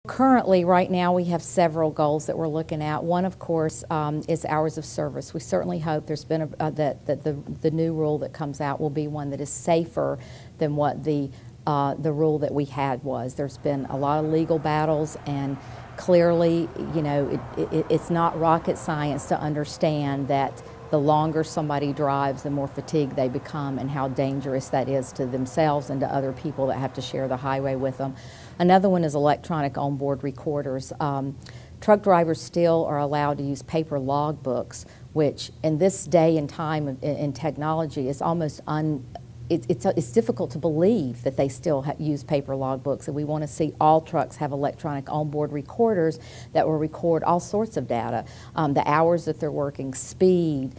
Currently, right now, we have several goals that we're looking at. One, of course, is hours of service. We certainly hope there's been that the new rule that comes out will be one that is safer than what the rule that we had was. There's been a lot of legal battles, and clearly, you know, it's not rocket science to understand that the longer somebody drives, the more fatigued they become, and how dangerous that is to themselves and to other people that have to share the highway with them. Another one is electronic onboard recorders. Truck drivers still are allowed to use paper log books, which in this day and time in technology is almost it's difficult to believe that they still use paper logbooks, and we want to see all trucks have electronic onboard recorders that will record all sorts of data, the hours that they're working, speed,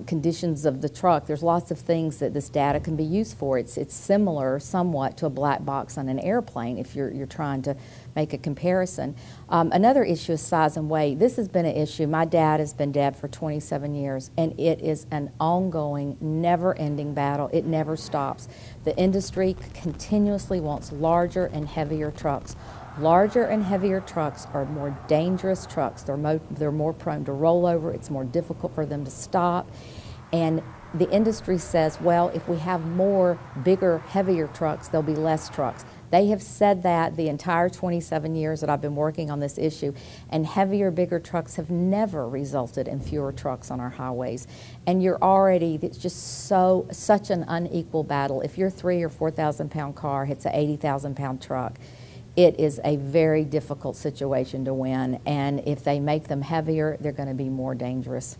conditions of the truck. There's lots of things that this data can be used for. It's similar somewhat to a black box on an airplane if you're trying to make a comparison. Another issue is size and weight. This has been an issue. My dad has been dead for 27 years, and it is an ongoing, never-ending battle. It never stops. The industry continuously wants larger and heavier trucks. Larger and heavier trucks are more dangerous trucks. They're more prone to rollover. It's more difficult for them to stop. And the industry says, well, if we have more bigger, heavier trucks, there'll be less trucks. They have said that the entire 27 years that I've been working on this issue, and heavier, bigger trucks have never resulted in fewer trucks on our highways. And it's just such an unequal battle. If your 3,000 or 4,000 pound car hits an 80,000 pound truck, it is a very difficult situation to win. And if they make them heavier, they're going to be more dangerous.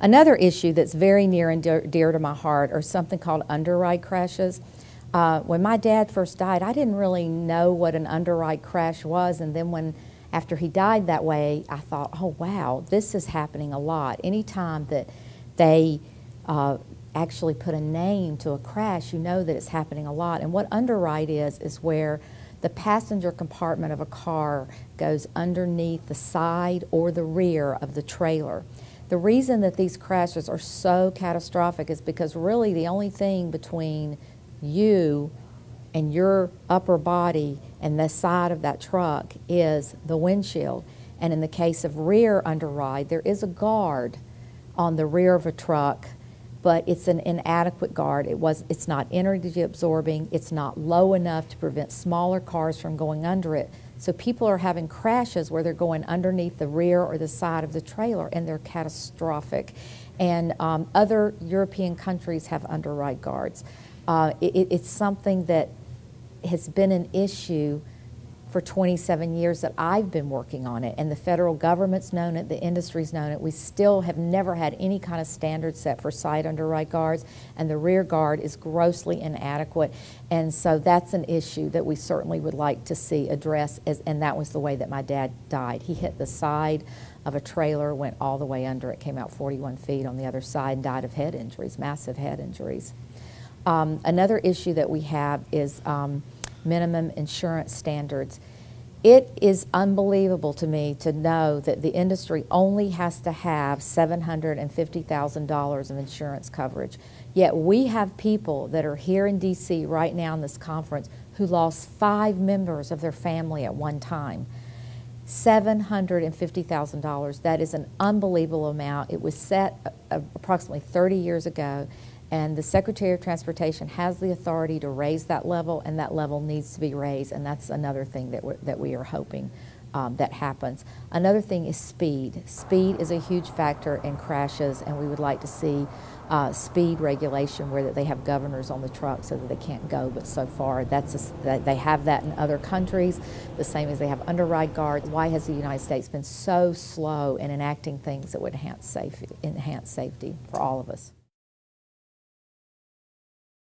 Another issue that's very near and dear to my heart are something called underride crashes. When my dad first died, I didn't really know what an underride crash was, and then after he died that way, I thought, oh wow, this is happening a lot. Anytime that they actually put a name to a crash, you know that it's happening a lot. And what underride is where the passenger compartment of a car goes underneath the side or the rear of the trailer. The reason that these crashes are so catastrophic is because really the only thing between you and your upper body and the side of that truck is the windshield. And in the case of rear underride, there is a guard on the rear of a truck, but it's an inadequate guard. It's not energy absorbing, it's not low enough to prevent smaller cars from going under it. So people are having crashes where they're going underneath the rear or the side of the trailer, and they're catastrophic. And other European countries have underride guards. It's something that has been an issue for 27 years that I've been working on it, and the federal government's known it, the industry's known it. We still have never had any kind of standard set for side underride guards, and the rear guard is grossly inadequate. And so that's an issue that we certainly would like to see addressed, and that was the way that my dad died. He hit the side of a trailer, went all the way under it, came out 41 feet on the other side, and died of head injuries, massive head injuries. Another issue that we have is minimum insurance standards. It is unbelievable to me to know that the industry only has to have $750,000 of insurance coverage. Yet we have people that are here in D.C. right now in this conference who lost 5 members of their family at one time. $750,000. That is an unbelievable amount. It was set approximately 30 years ago. And the Secretary of Transportation has the authority to raise that level, and that level needs to be raised, and that's another thing that we are hoping that happens. Another thing is speed. Speed is a huge factor in crashes, and we would like to see speed regulation where they have governors on the truck so that they can't go, but so far they have that in other countries, the same as they have underride guards. Why has the United States been so slow in enacting things that would enhance safety for all of us?